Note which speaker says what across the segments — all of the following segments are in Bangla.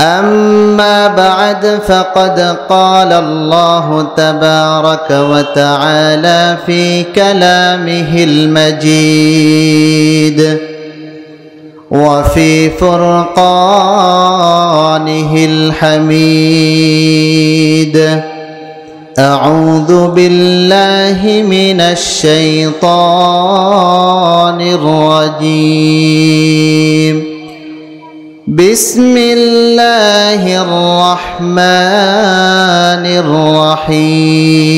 Speaker 1: أما بعد فقد قال الله تبارك وتعالى في كلامه المجيد وفي فرقانه الحميد أعوذ بالله من الشيطان الرجيم بسم الله الرحمن الرحيم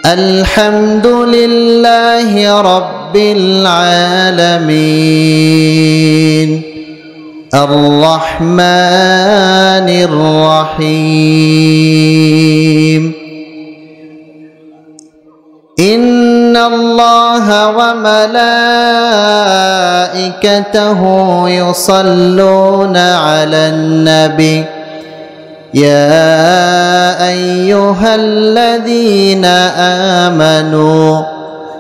Speaker 1: الحمد لله رب العالمين الرحمن الرحيم إن الله وملائكته يصلون على النبي يا أيها الذين آمنوا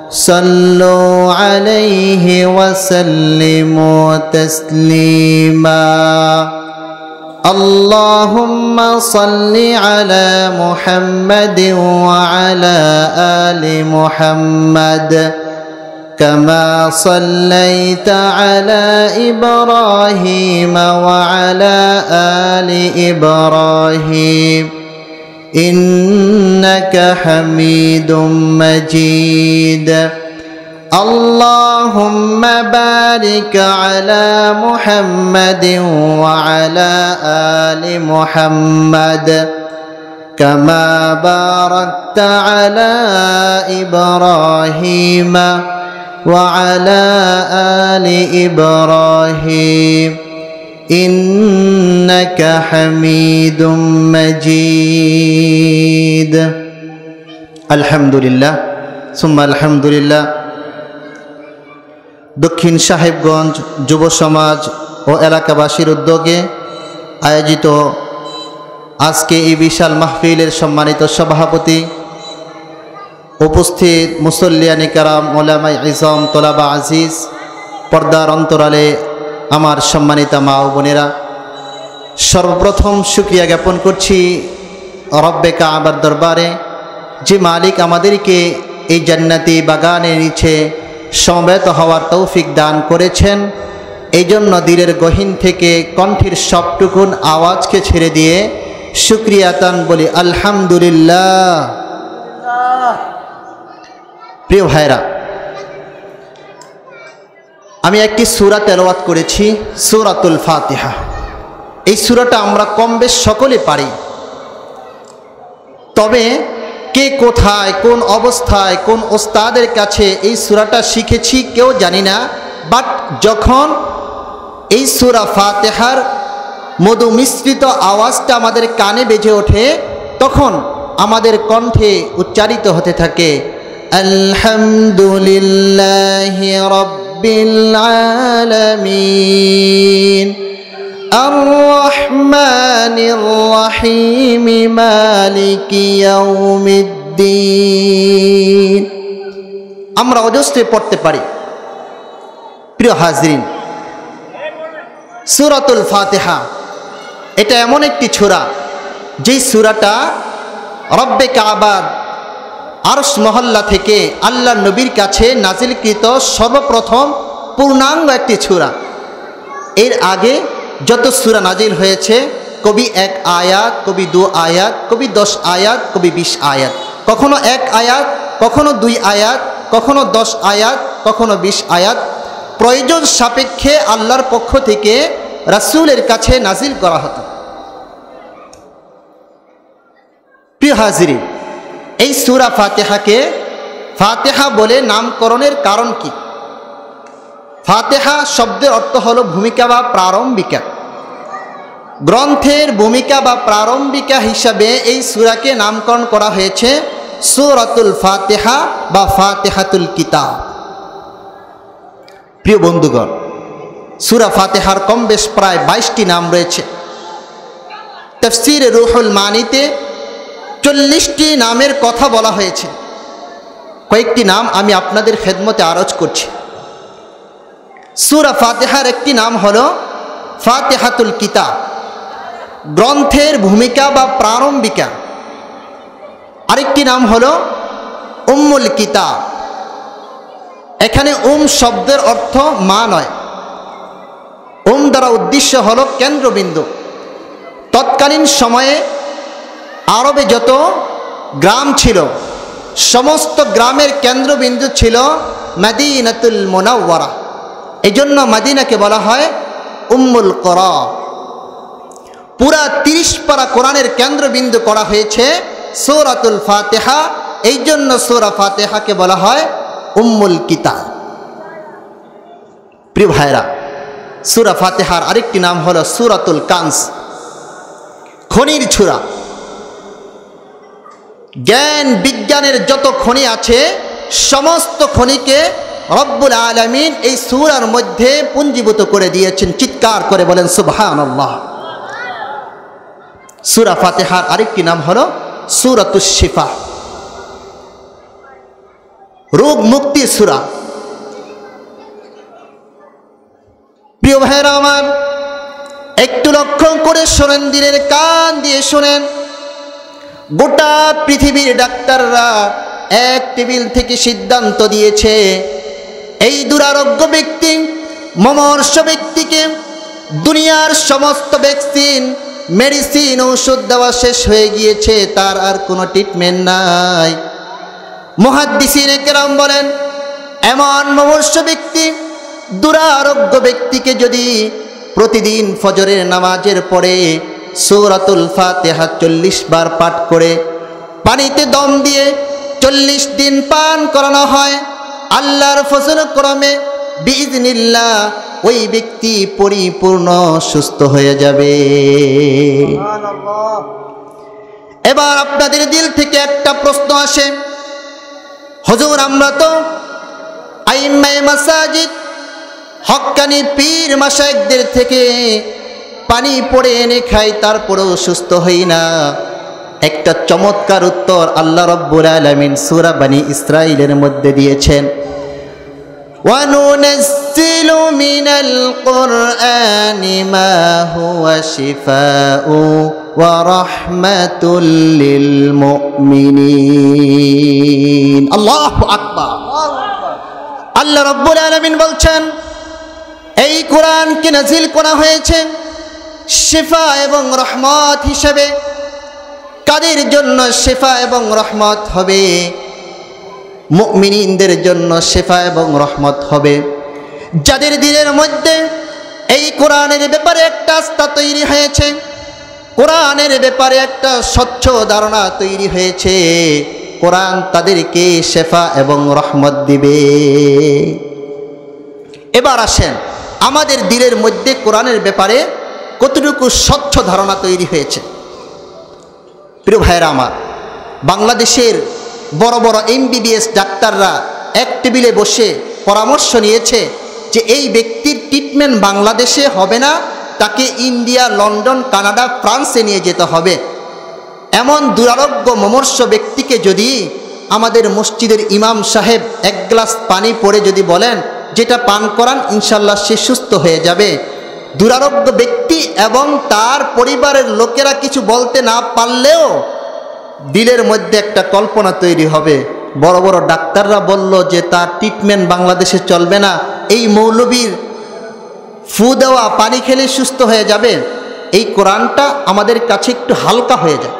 Speaker 1: صلوا عليه وسلموا تسليما اللهم صل على محمد وعلى آل محمد كما صليت على إبراهيم وعلى آل إبراهيم إنك حميد مجيد اللهم بارك على محمد وعلى آل محمد كما باركت على إبراهيم وعلى آل إبراهيم إنك حميد مجيد الحمد لله ثم الحمد لله দক্ষিণ সাহেবগঞ্জ যুব সমাজ ও এলাকাবাসীর উদ্যোগে আয়োজিত আজকে এই বিশাল মাহফিলের সম্মানিত সভাপতি, উপস্থিত মুসল্লিয়ানে কেরাম, ওলামায়ে ইজম, তোলাবা আজিজ, পর্দার অন্তরালে আমার সম্মানিতা মা ও বোনেরা, সর্বপ্রথম শুকরিয়া জ্ঞাপন করছি রব্বে কাবার দরবারে, যে মালিক আমাদেরকে এই জান্নাতি বাগানের নিচে সমবেত হওয়ার তৌফিক দান করেছেন। এই জন্য দিলের গহীন থেকে কণ্ঠের সবটুকুন আওয়াজকে ছেড়ে দিয়ে শুকরিয়াতান বলি আলহামদুলিল্লাহ। প্রিয় ভাইরা, আমি একটি সূরা তেলাওয়াত করেছি, সূরাতুল ফাতিহা। এই সূরাটা আমরা কম বেশ সকলে পারি, তবে কে কোথায়, কোন অবস্থায়, কোন ওস্তাদের কাছে এই সূরাটা শিখেছি কেউ জানি না। বাট যখন এই সূরা ফাতিহার মধু মিশ্রিত আওয়াজটা আমাদের কানে বেজে ওঠে, তখন আমাদের কণ্ঠে উচ্চারিত হতে থাকে আলহামদুলিল্লাহি রাব্বিল আলামিন আর রহমানির রহিম মালিকি ইয়াউমিদ্দিন। আমরা অজস্রে পড়তে পারি। প্রিয় হাজরিন, সূরাতুল ফাতিহা এটা এমন একটি সূরা, যেই সূরাটা রব্বে কাবার আরশ মহল্লা থেকে আল্লাহ নবীর কাছে নাজিলকৃত সর্বপ্রথম পূর্ণাঙ্গ একটি সূরা। এর আগে যত সূরা নাজিল হয়েছে, কবি 1 আয়াত, কবি 2 আয়াত, কবি 10 আয়াত, কবি 20 আয়াত, কখনো 1 আয়াত, কখনো 2 আয়াত, কখনো 10 আয়াত, কখনো 20 আয়াত, প্রয়োজন সাপেক্ষে আল্লাহর পক্ষ থেকে রাসূলের কাছে নাজিল করা হতো। প্রিয় হাজিরিন, এই সূরা ফাতিহাকে ফাতিহা বলে নামকরণের কারণ কি? ফাতিহা শব্দের অর্থ হলো ভূমিকা বা প্রারম্ভিকা। গ্রন্থের ভূমিকা বা প্রারম্ভিকা হিসাবে এই সূরাকে নামকরণ করা হয়েছে সূরাতুল ফাতিহা বা ফাতিহাতুল কিতাব। প্রিয় বন্ধুগণ, সূরা ফাতিহার কম বেশ প্রায় 22টি নাম রয়েছে। তাফসীরে রুহুল মানিতে 40টি নামের কথা বলা হয়েছে। কয়েকটি নাম আমি আপনাদের খেদমতে আরজ করছি। সূরা ফাতিহার একটি নাম হলো ফাতিহাতুল কিতাব, গ্রন্থের ভূমিকা বা প্রারম্ভিকা। আরেকটি নাম হলো উম্মুল কিতাব। এখানে শব্দের অর্থ মা নয়, দ্বারা উদ্দেশ্য হলো কেন্দ্রবিন্দু। তৎকালীন সময়ে আরবে যত গ্রাম ছিল সমস্ত গ্রামের কেন্দ্রবিন্দু ছিল মদিনাতুল মুনাওয়ারা। এই জন্য মদিনাকে বলা হয় উম্মুল কুরা। পুরা 30 পারা কোরআনের কেন্দ্রবিন্দু করা হয়েছে সূরাতুল ফাতিহা। এই জন্য সূরা ফাতিহাকে বলা হয় উম্মুল কিতাব। প্রিয় ভাইরা, সূরা ফাতিহার আরেকটি নাম হলো সূরাতুল কানজ, খনির ছুরা। জ্ঞান বিজ্ঞানের যত খনি আছে সমস্ত খনিকে রব্বুল আলামিন এই সূরার মধ্যে পুঞ্জীভূত করে দিয়েছেন। চিৎকার করে বলেন সুবহানাল্লাহ। সূরা ফাতিহার আরেকটি নাম হলো সূরাতুশ শিফা, রোগ মুক্তির সূরা। প্রিয় ভাইরা আমার, একটু লক্ষ্য করে শোনেন, দিনের কান দিয়ে শোনেন। গোটা পৃথিবীর ডাক্তাররা এক টেবিল থেকে সিদ্ধান্ত দিয়েছে এই দুরারোগ্য ব্যক্তি, মমর্ষ ব্যক্তিকে দুনিয়ার সমস্ত ভ্যাকসিন, মেডিসিন, ঔষধ দেওয়া শেষ হয়ে গিয়েছে, তার আর কোনো ট্রিটমেন্ট নাই। মুহাদ্দিসিনে কেরাম বলেন, এমন মমর্ষ ব্যক্তি, দুরারোগ্য ব্যক্তিকে যদি প্রতিদিন ফজরের নামাজের পরে সূরাতুল ফাতিহা 40 বার পাঠ করে পানিতে দম দিয়ে 40 দিন পান করানো হয়, আল্লাহর ফজল ক্রমে বিইজনিল্লাহ ওই ব্যক্তি পরিপূর্ণ সুস্থ হয়ে যাবে। এবার আপনাদের দিল থেকে একটা প্রশ্ন আসে, হুজুর আমরা তো আইম্মায়ে মাসাজিদ, হক্কানি পীর মাশায়েখদের থেকে পানি পড়ে এনে খাই, তারপরেও সুস্থ হই না। একটা চমৎকার উত্তর আল্লাহ রাব্বুল আলামিন সূরা বনী ইসরাঈলের মধ্যে দিয়েছেন। ওয়া নুনাজ্জিলু মিনাল কুরআনি মা হুয়া শিফাউ ওয়া রাহমাতুল লিল মুমিনিন। আল্লাহু আকবার। আল্লাহ রাব্বুল আলামিন বলছেন, এই কোরআনকে নাজিল করা হয়েছে শিফা এবং রহমত হিসেবে। কাদের জন্য শিফা এবং রহমত হবে? মুমিনিনদের জন্য শিফা এবং রহমত হবে। যাদের দিলের মধ্যে এই কোরআনের ব্যাপারে একটা আস্থা তৈরি হয়েছে, কোরআনের ব্যাপারে একটা স্বচ্ছ ধারণা তৈরি হয়েছে, কোরআন তাদেরকে শিফা এবং রহমত দিবে। এবার আসেন, আমাদের দিলের মধ্যে কোরআনের ব্যাপারে কতটুকু স্বচ্ছ ধারণা তৈরি হয়েছে। প্রিয় ভাইরা আমার, বাংলাদেশের বড় বড় MBBS ডাক্তাররা এক টেবিলে বসে পরামর্শ নিয়েছে যে এই ব্যক্তির ট্রিটমেন্ট বাংলাদেশে হবে না, তাকে ইন্ডিয়া, লন্ডন, কানাডা, ফ্রান্সে নিয়ে যেতে হবে। এমন দুরারোগ্য মমর্ষ ব্যক্তিকে যদি আমাদের মসজিদের ইমাম সাহেব এক গ্লাস পানি পড়ে যদি বলেন যেটা পান করান, ইনশাল্লাহ সে সুস্থ হয়ে যাবে। দুরারোগ্য ব্যক্তি এবং তার পরিবারের লোকেরা কিছু বলতে না পারলেও দিলের মধ্যে একটা কল্পনা তৈরি হবে। বড় বড় ডাক্তাররা বলল যে তার ট্রিটমেন্ট বাংলাদেশে চলবে না, এই মৌলবীর ফু দেওয়া পানি খেলে সুস্থ হয়ে যাবে। এই কোরআনটা আমাদের কাছে একটু হালকা হয়ে যায়।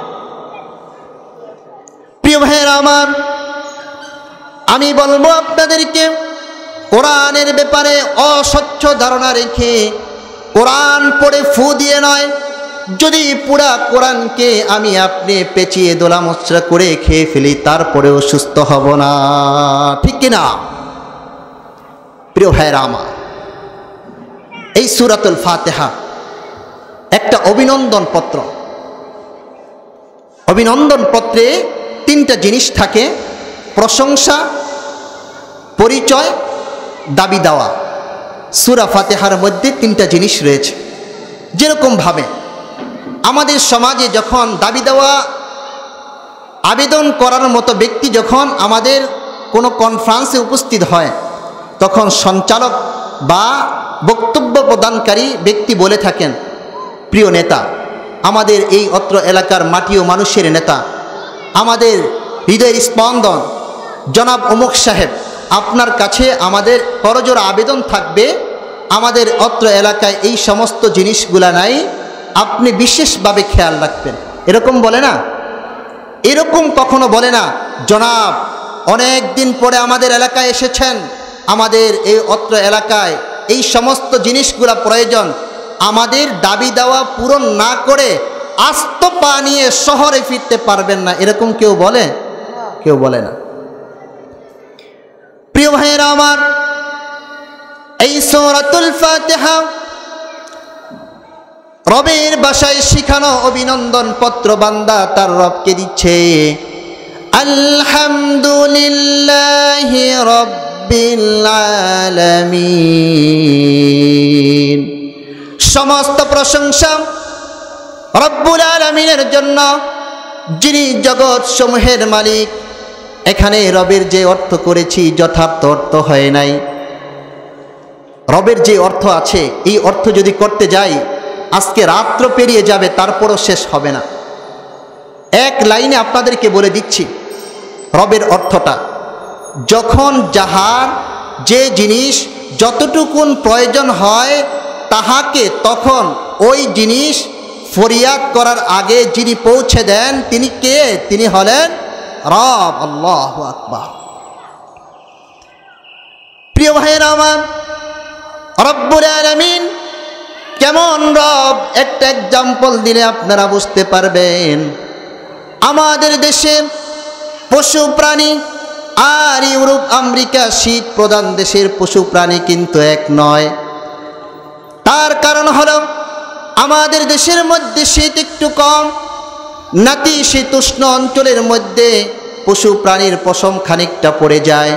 Speaker 1: প্রিয় ভাইয়েরা আমার, আমি বলবো আপনাদেরকে, কোরআনের ব্যাপারে অস্বচ্ছ ধারণা রেখে কোরআন পড়ে ফু দিয়ে নয়, যদি পুরা কোরআনকে আমি আপনি পেঁচিয়ে দোলা মোচড়া করে খেয়ে ফেলি তারপরেও সুস্থ হব না, ঠিক কিনা? প্রিয় ভাইরা আমার, এই সূরাতুল ফাতিহা একটা অভিনন্দন পত্র। অভিনন্দন পত্রে 3টা জিনিস থাকে: প্রশংসা, পরিচয়, দাবি দেওয়া। সূরা ফাতিহার মধ্যে 3টা জিনিস রয়েছে। যেরকমভাবে আমাদের সমাজে যখন দাবি দেওয়া আবেদন করার মতো ব্যক্তি যখন আমাদের কোনো কনফারেন্সে উপস্থিত হয়, তখন সঞ্চালক বা বক্তব্য প্রদানকারী ব্যক্তি বলে থাকেন, প্রিয় নেতা, আমাদের এই অত্র এলাকার মাটি ও মানুষের নেতা, আমাদের হৃদয়ের স্পন্দন জনাব অমুক সাহেব, আপনার কাছে আমাদের করজোড়া আবেদন থাকবে, আমাদের অত্র এলাকায় এই সমস্ত জিনিসগুলা নাই, আপনি বিশেষভাবে খেয়াল রাখবেন। এরকম বলে না? এরকম কখনো বলে না, জনাব অনেক দিন পরে আমাদের এলাকায় এসেছেন, আমাদের এই অত্র এলাকায় এই সমস্ত জিনিসগুলা প্রয়োজন, আমাদের দাবি দেওয়া পূরণ না করে আস্ত পা নিয়ে শহরে ফিরতে পারবেন না, এরকম কেউ বলে? কেউ বলে না। প্রিয় ভাইয়েরা আমার, এই সূরাতুল ফাতিহা রবের ভাষায় শিখানো অভিনন্দন পত্র বান্দা তার রবকে দিচ্ছে। আলহামদুলিল্লাহি রাব্বিল আলামিন, সমস্ত প্রশংসা রব্বুল আলামিনের জন্য, যিনি জগৎ সমূহের মালিক। এখানে রবের যে অর্থ করেছি যথার্থ অর্থ হয় নাই। রবের যে অর্থ আছে এই অর্থ যদি করতে যাই আজকে রাত্র পেরিয়ে যাবে, তারপরও শেষ হবে না। এক লাইনে আপনাদেরকে বলে দিচ্ছি রবের অর্থটা। যখন যাহার যে জিনিস যতটুকুন প্রয়োজন হয় তাহাকে তখন ওই জিনিস ফরিয়াদ করার আগে যিনি পৌঁছে দেন তিনি কে? তিনি হলেন রব। আল্লাহু আকবার। প্রিয় ভাইয়েরা আমার, রব্বুল আলামিন কেমন রব একটা এক্সাম্পল দিলে আপনারা বুঝতে পারবেন। আমাদের দেশে পশু প্রাণী আর ইউরোপ আমেরিকা শীত প্রধান দেশের পশু প্রাণী কিন্তু এক নয়। তার কারণ হলো আমাদের দেশের মধ্যে শীত একটু কম, নাতিশীতোষ্ণ অঞ্চলের মধ্যে পশু প্রাণীর পশম খানিকটা পড়ে যায়।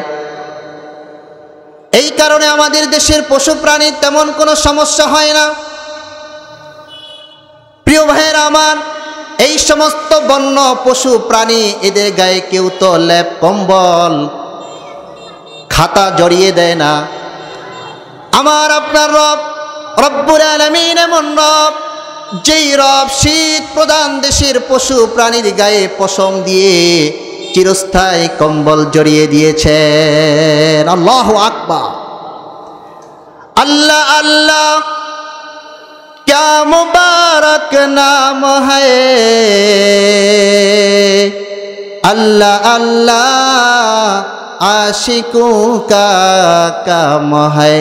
Speaker 1: এই কারণে আমাদের দেশের পশু প্রাণীর তেমন কোনো সমস্যা হয় না। প্রিয় ভাইয়েরা আমার, এই সমস্ত বন্য পশু প্রাণী এদের গায়ে কেউ তো লেপ কম্বল খাতা জড়িয়ে দেয় না। আমার আপনার রব রব্বুল আলামিন এমন রব, যেই রব শীত প্রধান দেশের পশু প্রাণীর গায়ে পশম দিয়ে চিরস্থায়ী কম্বল জড়িয়ে দিয়েছেন। আল্লাহু আকবার। अल्लाह अल्लाह क्या मुबारक नाम है, अल्लाह अल्लाह आशिकों का काम है।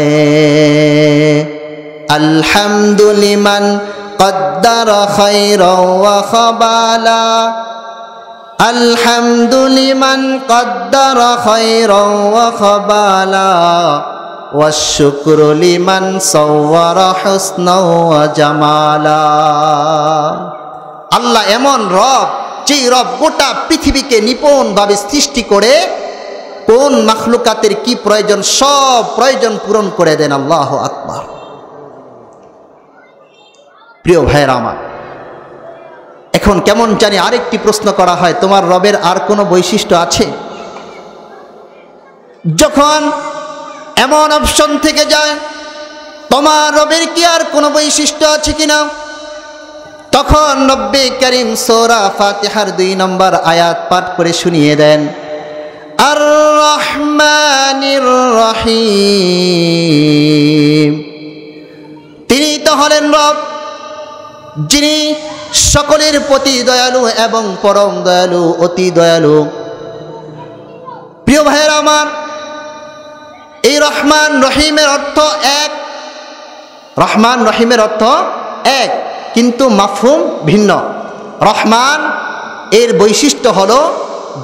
Speaker 1: अल्हम्दुलिमन क़द्दर खैरा व ख़बाला, अल्हम्दुलिमन क़द्दर खैरा व ख़बाला, वश्शुक्रु लिमन सव्वरा हुस्ना व जमाला। আল্লাহ এমন রব, যেই রব গোটা পৃথিবীকে নিপুণভাবে সৃষ্টি করে কোন মাখলুকাতের কি প্রয়োজন সব প্রয়োজন পূরণ করে দেন। আল্লাহু আকবার। প্রিয় ভাইয়েরা আমার, এখন কেমন জানি আরেকটি প্রশ্ন করা হয়, তোমার রবের আর কোনো বৈশিষ্ট্য আছে? যখন এমন অপশন থেকে যায় তোমার রবের কি আর কোনো বৈশিষ্ট্য আছে কিনা, তখন নব্বে করিম সূরা ফাতিহার 2 নম্বর আয়াত পাঠ করে শুনিয়ে দেন। আর রহমানির রহিম, তিনি তো হলেন রব যিনি সকলের প্রতি দয়ালু এবং পরম দয়ালু, অতি দয়ালু। প্রিয় ভাইয়েরা আমার, এই রহমান রহিমের অর্থ এক। রহমান রহিমের অর্থ এক, কিন্তু মাফহুম ভিন্ন। রহমান এর বৈশিষ্ট্য হলো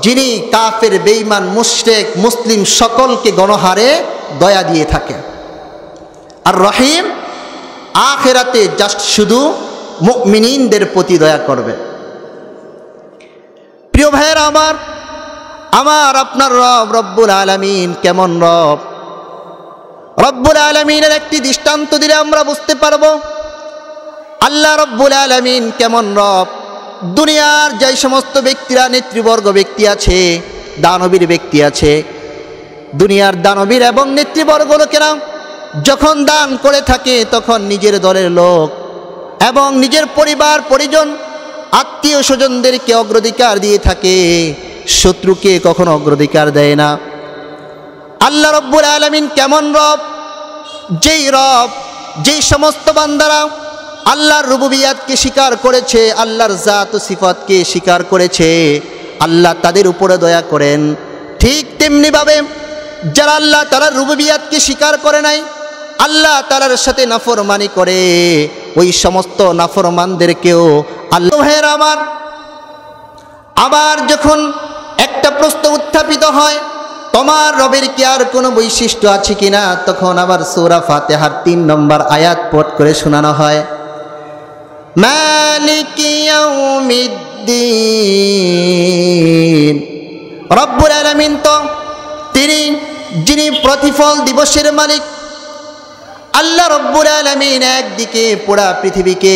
Speaker 1: যিনি কাফের, বেঈমান, মুশরিক, মুসলিম সকলকে গণহারে দয়া দিয়ে থাকেন। আর রহিম আখিরাতে জাস্ট শুধু মুমিনিনদের প্রতি দয়া করবে। প্রিয় ভাইয়েরা আমার, আমার আপনার রব রব্বুল আলামিন কেমন রব? রব্বুল আলামিনের একটি দৃষ্টান্ত দিলে আমরা বুঝতে পারবো আল্লাহ রব্বুল আলামিন কেমন রব। দুনিয়ার যে সমস্ত ব্যক্তিরা নেতৃবর্গ ব্যক্তি আছে, দানবীর ব্যক্তি আছে, দুনিয়ার দানবীর এবং নেতৃবর্গ লোকেরা যখন দান করে থাকে তখন নিজের দলের লোক এবং নিজের পরিবার পরিজন আত্মীয় স্বজনদেরকে অগ্রাধিকার দিয়ে থাকে, শত্রুকে কখনো অগ্রাধিকার দেয় না। আল্লাহ রব্বুল আলামিন কেমন রব? যেই সমস্ত বান্দারা আল্লাহর রুবুবিয়াতকে স্বীকার করেছে, আল্লাহর জাত ও সিফাতকে স্বীকার করেছে, আল্লাহ তাদের উপরে দয়া করেন। ঠিক তেমনিভাবে যারা আল্লাহ তাআলার রুবুবিয়াতকে স্বীকার করে নাই, আল্লাহ তাআলার সাথে নাফরমানি করে, ওই সমস্ত নাফরমানদেরকেও আল্লাহ আমার। আবার যখন একটা প্রশ্ন উত্থাপিত হয়, তোমার রবের কি আর কোনো বৈশিষ্ট্য আছে কিনা, তখন আবার সূরা ফাতিহার 3 নম্বর আয়াত পাঠ করে শোনানো হয়, মালিকি ইয়াউমিদ্দিন। রব্বুল আলামিন তো যিনি প্রতিফল দিবসের মালিক। আল্লাহ রব্বুল আলামিন একদিকে পুরা পৃথিবীকে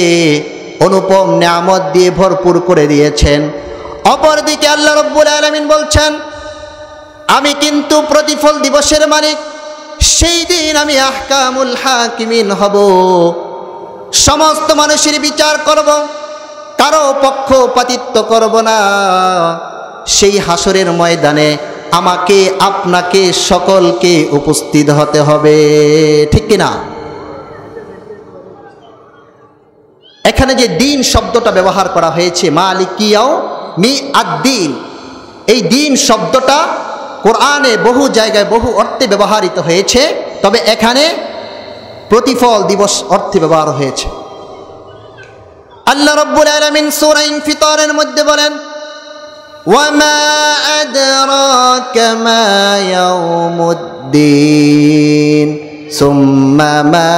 Speaker 1: অনুপম নিয়ামত দিয়ে ভরপুর করে দিয়েছেন, অপরদিকে আল্লাহ রব্বুল আলামিন বলছেন আমি কিন্তু প্রতিফল দিবসের মালিক, সেই দিন আমি আহকামুল হাকিমিন হব, সমস্ত মানুষের বিচার করব, কারো পক্ষপাতিত্ব করব না। সেই হাসরের ময়দানে আমাকে আপনাকে সকলকে উপস্থিত হতে হবে, ঠিক কিনা? এখানে যে দিন শব্দটা ব্যবহার করা হয়েছে, মালিকিয়াউমিদ্দিন, এই দিন শব্দটা কোরআনে বহু জায়গায় বহু অর্থে ব্যবহৃত হয়েছে, তবে এখানে প্রতিফল দিবস অর্থে ব্যবহার হয়েছে। আল্লাহ রাব্বুল আলামিন সূরা ইনফিতারের মধ্যে বলেন, ওয়ামা আদরাকা মা ইয়াউমুদ্দিন সুম্মা মা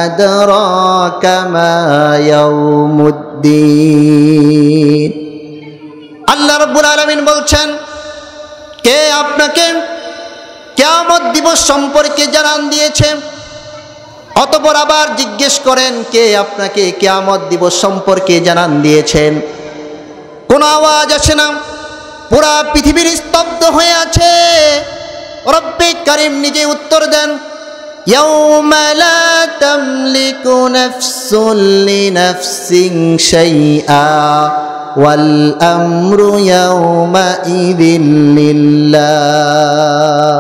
Speaker 1: আদরাকা মা ইয়াউমুদ্দিন। আল্লাহ রাব্বুল আলামিন বলছেন, কে আপনাকে কিয়ামত দিবস সম্পর্কে জানান দিয়েছে? অতঃপর আবার জিজ্ঞেস করেন, কে আপনাকে কিয়ামত দিবস সম্পর্কে জানান দিয়েছেন? কোনো আওয়াজ আসে না, পুরা পৃথিবীর স্তব্ধ হয়ে আছে। রব্বে কারীম নিজে উত্তর দেন, ইয়াউমা লা তামলিকু নাফসুন লিনাফসিন শাইআ ওয়াল আমরু ইয়াউমাইযিন লিল্লাহ।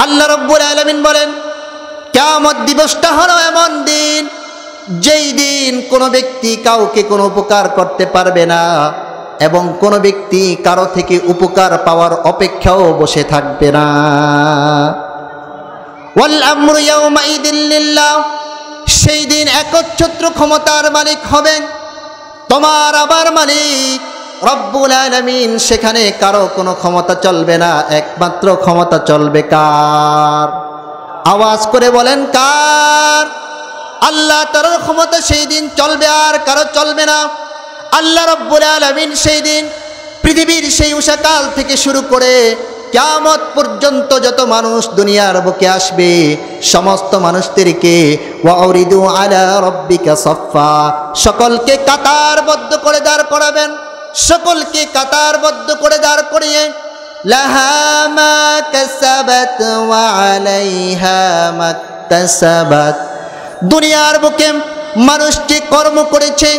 Speaker 1: আল্লাহ রাব্বুল আলামিন বলেন, কিয়ামত দিবসটা হলো এমন দিন, যেই দিন কোনো ব্যক্তি কাউকে কোনো উপকার করতে পারবে না এবং কোনো ব্যক্তি কারো থেকে উপকার পাওয়ার অপেক্ষাও বসে থাকবে না। ওয়াল আমরু ইয়াউমাইযিন লিল্লাহ, সেই দিন একচ্ছত্র ক্ষমতার মালিক হবেন তোমার আবার মালিক রব্বুল আলামিন। সেখানে কারো কোনো ক্ষমতা চলবে না, একমাত্র ক্ষমতা চলবে কার? আওয়াজ করে বলেন, কার? আল্লাহ তাআলার ক্ষমতা সেই দিন চলবে, আর কারো চলবে না। আল্লাহ রব্বুল আলামিন সেই দিন পৃথিবীর সেই উষাকাল থেকে শুরু করে কিয়ামত পর্যন্ত যত মানুষ দুনিয়ার বুকে আসবে, সমস্ত মানুষদেরকে ওয়াউরিদু আলা রাব্বিকা সাফফা, সকলকে কাতারবদ্ধ করে দাঁড় করাবেন, সকলকে কাতারবদ্ধ করে দাঁড় করিয়ে লাহা মা কাসাবাত ওয়া আলাইহা মাকতাসাবাত, দুনিয়ার বুকে মানুষ যে কর্ম করেছে,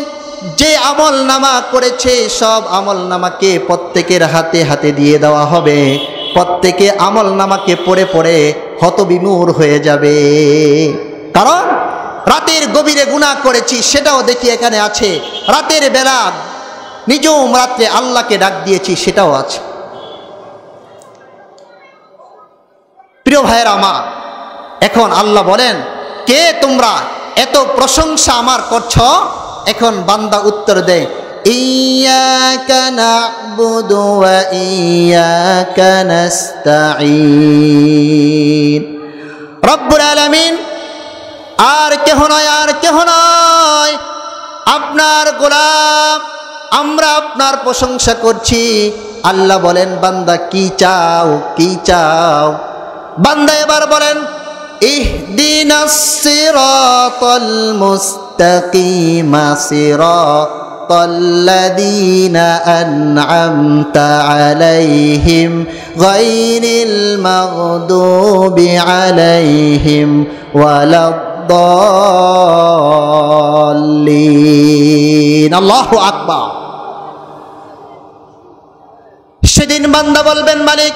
Speaker 1: যে আমল নামা করেছে, সব আমল নামাকে প্রত্যেকের হাতে হাতে দিয়ে দেওয়া হবে। প্রত্যেকে আমল নামাকে পড়ে পড়ে হতবিমূঢ় হয়ে যাবে। কারণ রাতের গভীরে গুনাহ করেছি, সেটাও দেখি এখানে আছে। রাতের বেলা নিজম রাত্রে আল্লাহকে ডাক দিয়েছি, সেটাও আছে। প্রিয় ভাইয়েরা আমার, এখন আল্লাহ বলেন, কে তোমরা এত প্রশংসা আমার করছ? এখন বান্দা উত্তর দেয়, ইয়াকা না'বুদু ওয়া ইয়াকা নাস্তাঈন। রব্বুল আলামিন আর কেহ নয়, আর কেহ নয়, আপনার গোলাম, আমরা আপনার প্রশংসা করছি। আল্লাহ বলেন, বান্দা কি চাও, কি চাও? বান্দা এবার বলেন, ইহদিনাস সিরাতাল মুস্তাকিম সিরাতাল সিরাতাল্লাযীনা আন'আমতা আলাইহিম গায়রিল মাগদুবি আলাইহিম ওয়ালাদ-দাল্লিন। আল্লাহু আকবার। সেদিন বান্দা বলবেন, মালিক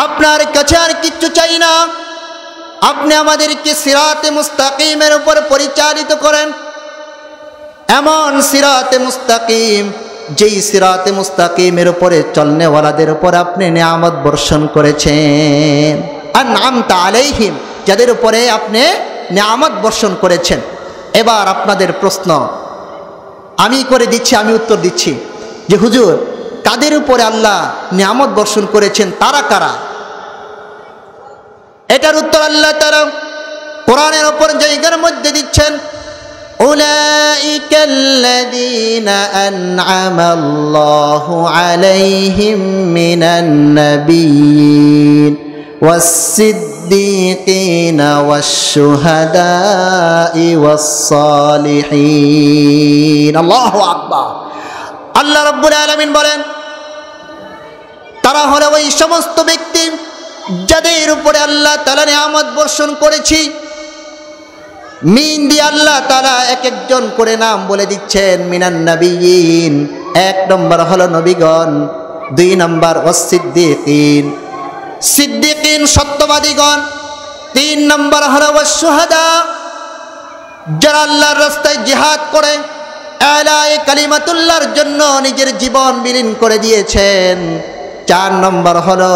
Speaker 1: আপনার কাছে আর কিচ্ছু চাই না, আপনি আমাদেরকে সিরাতে মুস্তাকিমের উপর পরিচালিত করেন। এমন সিরাতে মুস্তাকিম, যেই সিরাতে মুস্তাকিমের উপরে চলনেওয়ালাদের উপর আপনি নিয়ামত বর্ষণ করেছেন। আন'আমতা আলাইহিম, যাদের উপরে আপনি নিয়ামত বর্ষণ করেছেন। এবার আপনাদের প্রশ্ন আমি করে দিচ্ছি, আমি উত্তর দিচ্ছি যে হুজুর, কাদের উপরে আল্লাহ নিয়ামত বর্ষণ করেছেন, তারা কারা? এটার উত্তর আল্লাহ তাআলা কোরআনের উপর জায়গার মধ্যে দিচ্ছেন, উলাইকাল্লাযীনা আন'আমাল্লাহু আলাইহিম মিনান নাবিয়্যিন ওয়াস-সিদ্দীকিনা ওয়াশ-শুহাদা'i ওয়াস-সালিহিন। আল্লাহু আকবার। আল্লাহ রাব্বুল আলামিন বলেন, তারা হলো ওই সমস্ত ব্যক্তি যাদের উপরে আল্লাহ তাআলা নিয়ামত বর্ষণ করেছি। মিন দিয়ে আল্লাহ তাআলা এক একজন করে নাম বলে দিচ্ছেন। মিনান নাবিয়্যিন, এক নম্বর হলো নবীগণ, দুই নম্বর ওয়াস-সিদ্দীকিন, সিদ্দীকিন সত্যবাদীগণ, তিন নম্বর হলো ওয়াশ-শুহাদা, যারা আল্লাহর রাস্তায় জিহাদ করে আলায়ে কালিমাতুল্লাহর জন্য নিজের জীবন বিলীন করে দিয়েছেন, চার নম্বর হলো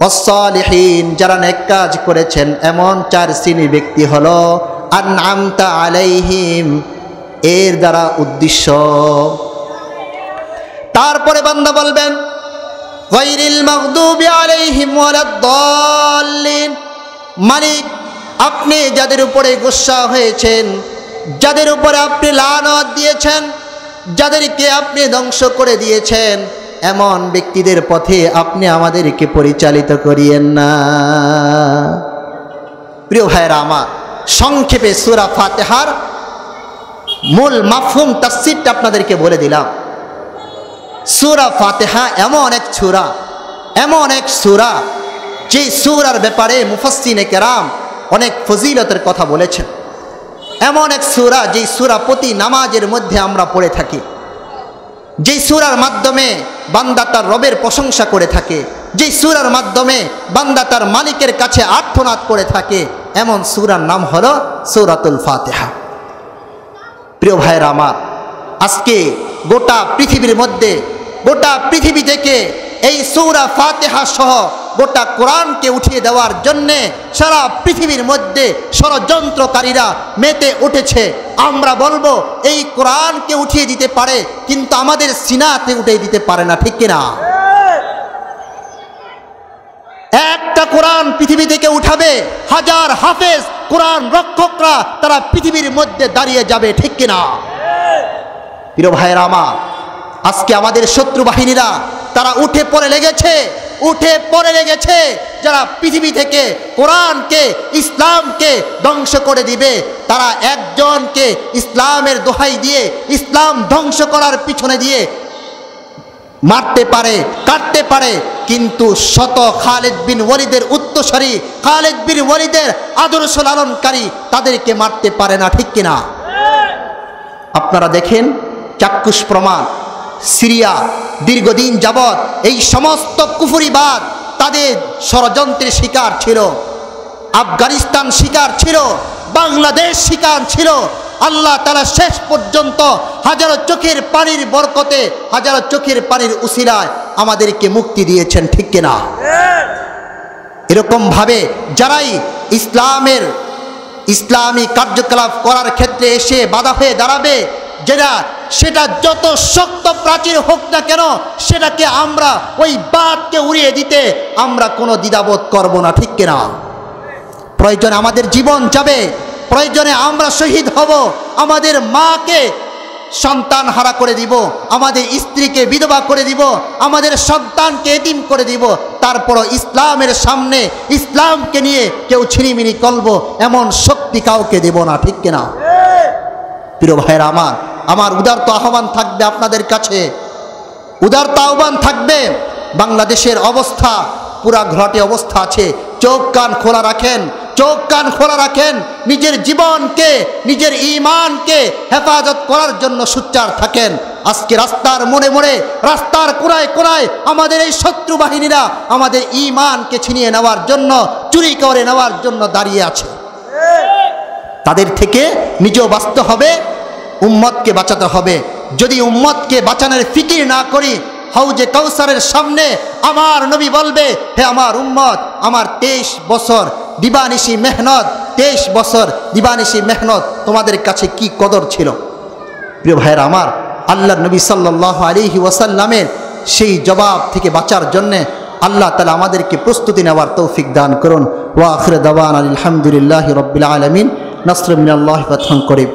Speaker 1: ওয়াস-সালিহিন, যারা নেক কাজ করেছেন। এমন চার শ্রেণীর ব্যক্তি হলো আন'আমতা আলাইহিম, এর দ্বারা উদ্দেশ্য। তারপরে বান্দা বলবেন, গায়রিল মাগদুবি আলাইহিম ওয়ালাদ-দাল্লিন, মালিক আপনি যাদের উপরে গোসা হয়েছেন, যাদের উপরে আপনি লানত দিয়েছেন, যাদেরকে আপনি ধ্বংস করে দিয়েছেন, এমন ব্যক্তিদের পথে আপনি আমাদেরকে পরিচালিত করিয়েন না। প্রিয় ভাইরা আমার, সংক্ষেপে সূরা ফাতিহার মূল মাফহুম তাফসীরটা আপনাদেরকে বলে দিলাম। সূরা ফাতিহা এমন এক সূরা, এমন এক সূরা, যে সূরার ব্যাপারে মুফাসসিরিনে কেরাম অনেক ফজিলতের কথা বলেছেন। এমন এক সূরা, যেই সূরা প্রতি নামাজের মধ্যে আমরা পড়ে থাকি, যেই সূরার মাধ্যমে বান্দা তার রবের প্রশংসা করে থাকে, যেই সূরার মাধ্যমে বান্দা তার মালিকের কাছে আর্তনাদ করে থাকে, এমন সূরার নাম হলো সূরাতুল ফাতিহা। প্রিয় ভাইরা আমার, আজকে গোটা পৃথিবীর মধ্যে, গোটা পৃথিবী থেকে এই সূরা ফাতিহা সহ গোটা কোরআনকে উঠিয়ে দেওয়ার জন্যে সারা পৃথিবীর মধ্যে ষড়যন্ত্রকারীরা মেতে উঠেছে। আমরা বলবো এই কোরআনকে উঠিয়ে দিতে পারে, কিন্তু আমাদের সিনাতে উঠিয়ে দিতে পারে না, ঠিক কিনা? একটা কোরআন পৃথিবী থেকে উঠাবে, হাজার হাফেজ কোরআন রক্ষকরা তারা পৃথিবীর মধ্যে দাঁড়িয়ে যাবে, ঠিক কিনা? প্রিয় ভাইরা আমার, আজকে আমাদের শত্রু বাহিনীরা তারা উঠে পড়ে লেগেছে, উঠে পড়ে লেগেছে, যারা পৃথিবী থেকে কোরআনকে, ইসলামকে ধ্বংস করে দিবে। তারা একজনকে ইসলামের দোহাই দিয়ে, ইসলাম ধ্বংস করার পিছনে দিয়ে মারতে পারে, কাটতে পারে, কিন্তু শত খালিদ বিন ওয়ালিদের উত্তরসূরি, খালিদ বিন ওয়ালিদের আদর্শ লালনকারী তাদেরকে মারতে পারে না, ঠিক কিনা? আপনারা দেখেন, চাক্ষুষ প্রমাণ, সিরিয়া দীর্ঘদিন যাবৎ এই সমস্ত কুফরিবাদ তাদের ষড়যন্ত্রের শিকার ছিল, আফগানিস্তান শিকার ছিল, বাংলাদেশ শিকার ছিল। আল্লাহ তাআলা শেষ পর্যন্ত হাজারো চোখের পানির বরকতে, হাজারো চোখের পানির উসিলায় আমাদেরকে মুক্তি দিয়েছেন, ঠিক কিনা? এরকম ভাবে যারাই ইসলামী কার্যকলাপ করার ক্ষেত্রে এসে বাধা হয়ে দাঁড়াবে, সেটা যত শক্ত প্রাচীর হোক না কেন, সেটাকে আমরা ওই বাদকে উড়িয়ে দিতে আমরা কোনো দ্বিধাবোধ করব না, ঠিক কিনা? প্রয়োজনে আমাদের জীবন যাবে, প্রয়োজনে আমরা শহীদ হব, আমাদের মাকে সন্তান হারা করে দিব, আমাদের স্ত্রীকে বিধবা করে দিব, আমাদের সন্তানকে এতিম করে দিব, তারপরও ইসলামের সামনে ইসলামকে নিয়ে কেউ ছিনিমিনি করব এমন শক্তি কাউকে দেব না, ঠিক কিনা? প্রিয় ভাইরা আমার, আমার উদারত আহ্বান থাকবে আপনাদের কাছে, উদারত আহ্বান থাকবে। বাংলাদেশের অবস্থা পুরা ঘোলাটে অবস্থা আছে, চোখ কান খোলা রাখেন, চোখ কান খোলা রাখেন। নিজের জীবনকে, নিজের ঈমানকে হেফাজত করার জন্য সোচ্চার থাকেন। আজকে রাস্তার মোড়ে মোড়ে, রাস্তার কোনায় কোনায় আমাদের এই শত্রু বাহিনীরা আমাদের ঈমানকে ছিনিয়ে নেওয়ার জন্য, চুরি করে নেওয়ার জন্য দাঁড়িয়ে আছে। তাদের থেকে নিজেও বাঁচতে হবে, উম্মতকে বাঁচাতে হবে। যদি উম্মতকে বাঁচানোর ফিকির না করি, হাউজে কাউসারের সামনে আমার নবী বলবে, হে আমার উম্মত, আমার 23 বছর দিবানিশি মেহনত, 23 বছর দিবানিশি মেহনত তোমাদের কাছে কি কদর ছিল। প্রিয় ভাইয়েরা আমার, আল্লাহ নবী সাল্লাল্লাহু আলাইহি ওয়াসাল্লামের সেই জবাব থেকে বাঁচার জন্যে আল্লাহ তাআলা আমাদেরকে প্রস্তুতি নেওয়ার তৌফিক দান করুন। ওয়া আখির দাওয়ানা আলহামদুলিল্লাহি রাব্বিল আলামিন। নাসরুম মিনাল্লাহি ওয়া ফাতহুন করিব।